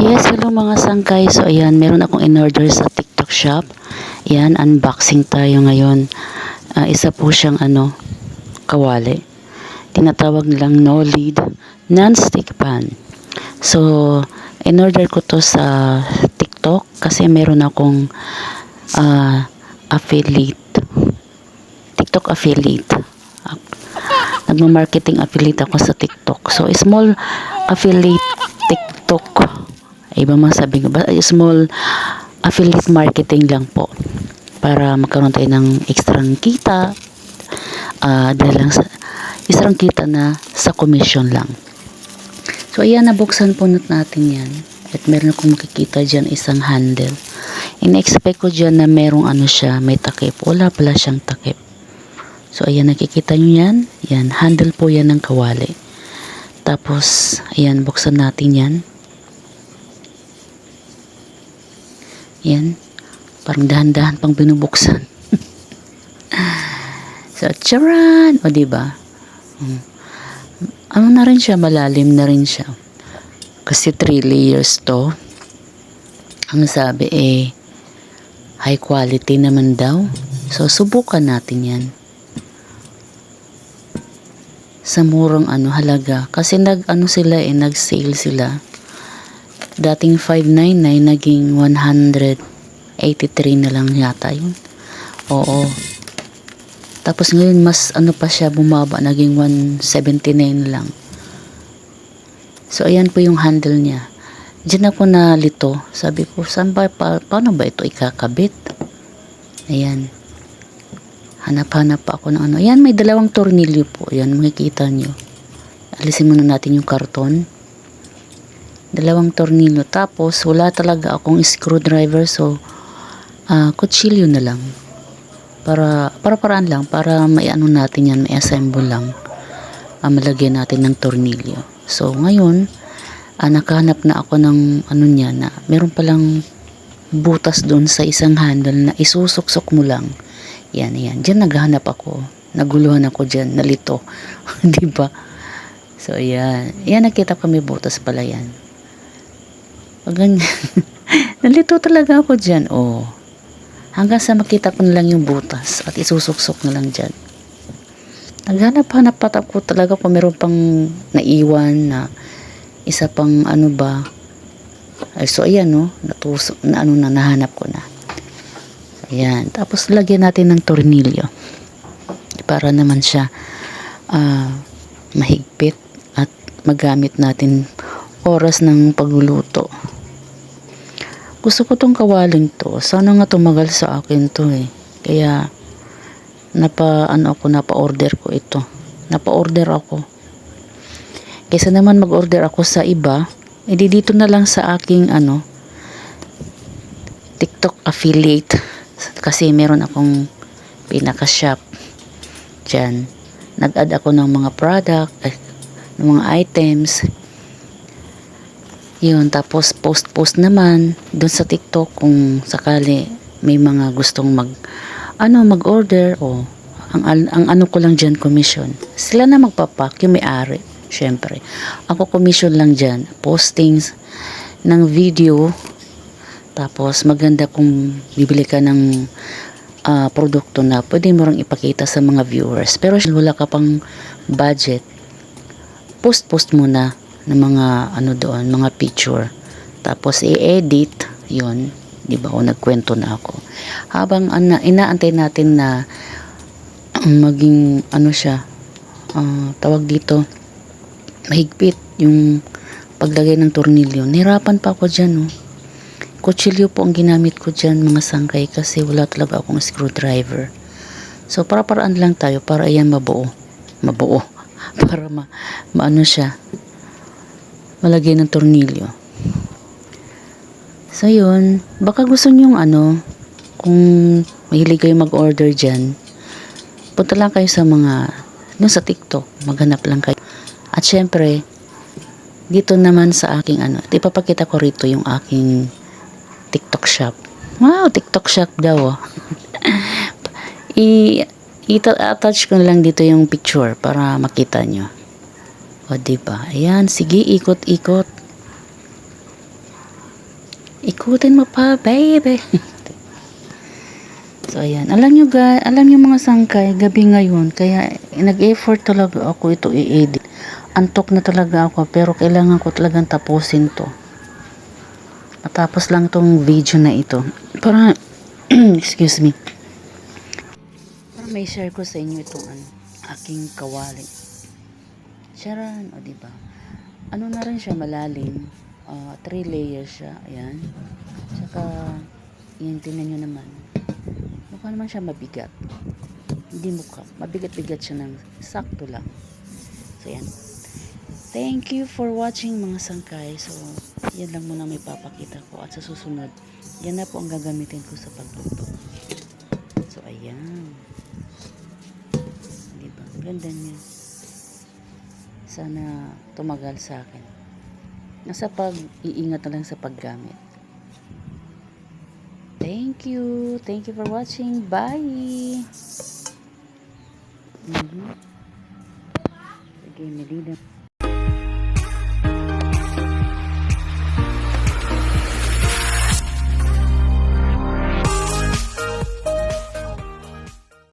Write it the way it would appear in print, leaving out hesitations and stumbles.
Yes, hello mga sangkay. So ayan, meron akong in-order sa TikTok shop. Ayan, unboxing tayo ngayon. Isa po siyang kawali. Tinatawag nilang no lid non-stick pan. So, in-order ko to sa TikTok kasi meron akong affiliate. TikTok affiliate. Nagma-marketing affiliate ako sa TikTok. So, small affiliate TikTok. Iba man sabi ko ba? Small affiliate marketing lang po. Para magkaroon tayo ng ekstrang kita. Dahil lang sa ekstrang kita na sa commission lang. So, ayan, nabuksan po natin yan. At meron akong makikita dyan isang handle. In-expect ko dyan na merong siya, may takip. Wala pala siyang takip. So, ayan, nakikita nyo yan. Yan, handle po yan ng kawali. Tapos, ayan, buksan natin yan. Yan. Parang dahan-dahan pang binubuksan. So, charan! O, diba? Ano na rin siya, malalim na rin siya. Kasi 3 layers to. Ang sabi high quality naman daw. So, subukan natin yan. Sa murang halaga. Kasi nag-sale sila. Dating 599, naging 183 na lang yata yun. Oo. Tapos ngayon, mas pa siya, bumaba, naging 179 lang. So, ayan po yung handle niya. Diyan ako nalito. Sabi ko, paano ba ito ikakabit? Ayan. Hanap-hanap pa ako ng Ayan, may 2 tornilyo po. Ayan, makikita nyo. Alisin muna natin yung karton. 2 tornilyo. Tapos, wala talaga akong screwdriver. So, kutsilyo na lang. Para-paraan lang. Para may natin yan. May assemble lang. Malagyan natin ng tornilyo. So, ngayon, nakahanap na ako ng niya na meron palang butas doon sa isang handle na isusuksok mo lang. Yan. Diyan naghahanap ako. Naguluhan ako dyan. Nalito. Diba? So, ayan. Ayan, nakita ko may butas pala yan. Ganyan. Nalito talaga ako dyan. Hanggang sa makita ko na lang yung butas at isusuksok na lang dyan. Naghanap-hanap pa ako talaga kung meron pang naiwan na isa pang so ayan natusok na nahanap ko na. Ayan. Tapos lagyan natin ng tornilyo para naman siya mahigpit at magamit natin oras ng pagluluto. Gusto ko tong kawaling to. Sana nga tumagal sa akin to Kaya napa-order ko ito. Napa-order ako. Kaysa naman mag-order ako sa iba, edi dito na lang sa aking TikTok affiliate. Kasi meron akong pinaka-shop diyan. Nag-add ako ng mga product, ng mga items. Yun, tapos post naman doon sa TikTok kung sakali may mga gustong mag-order ang ko lang dyan commission. Sila na magpapak, yung may-ari, syempre. Ako commission lang dyan, postings ng video, tapos maganda kung bibili ka ng produkto na pwede mo rin ipakita sa mga viewers. Pero wala ka pang budget, post muna ng mga doon, mga picture. Tapos i-edit, yun, di ba? Nagkwento na ako. Habang inaantay natin na maging siya, tawag dito, mahigpit yung paglagay ng tornilyo. Nahirapan pa ako dyan, Kutsilyo po ang ginamit ko dyan, mga sangkay, kasi wala talaga akong screwdriver. So, para-paraan lang tayo, para ayan mabuo. Para siya, malagay ng tornilyo. So, yun. Baka gusto nyong kung mahilig kayo mag-order dyan, punta lang kayo sa sa TikTok. Maghanap lang kayo. At syempre, dito naman sa aking ipapakita ko rito yung aking TikTok shop. Wow, TikTok shop daw. I-attach ko na lang dito yung picture para makita nyo. O, diba? Ayan, sige, ikot-ikot. Ikutin mo pa, baby. So, ayan. Alam nyo mga sangkay, gabi ngayon, kaya nag-effort talaga ako ito i-edit. Antok na talaga ako, pero kailangan ko talagang tapusin to. Matapos lang tong video na ito. Para, excuse me. Para may share ko sa inyo itong aking kawali. Charan, o diba? Ano na rin siya, malalim. 3 layers siya, ayan. Tsaka, yan, tingnan nyo naman. Mukha naman siya mabigat. Hindi mukha. Mabigat-bigat siya ng sakto lang. So, yan. Thank you for watching mga sangkay. So, yan lang muna may papakita ko. At sa susunod, yan na po ang gagamitin ko sa pagluto. So, ayan. Diba? Ganda niya. Sana tumagal sa akin. Nasa pag-iingat na lang sa paggamit. Thank you. Thank you for watching. Bye. Sige, Melina.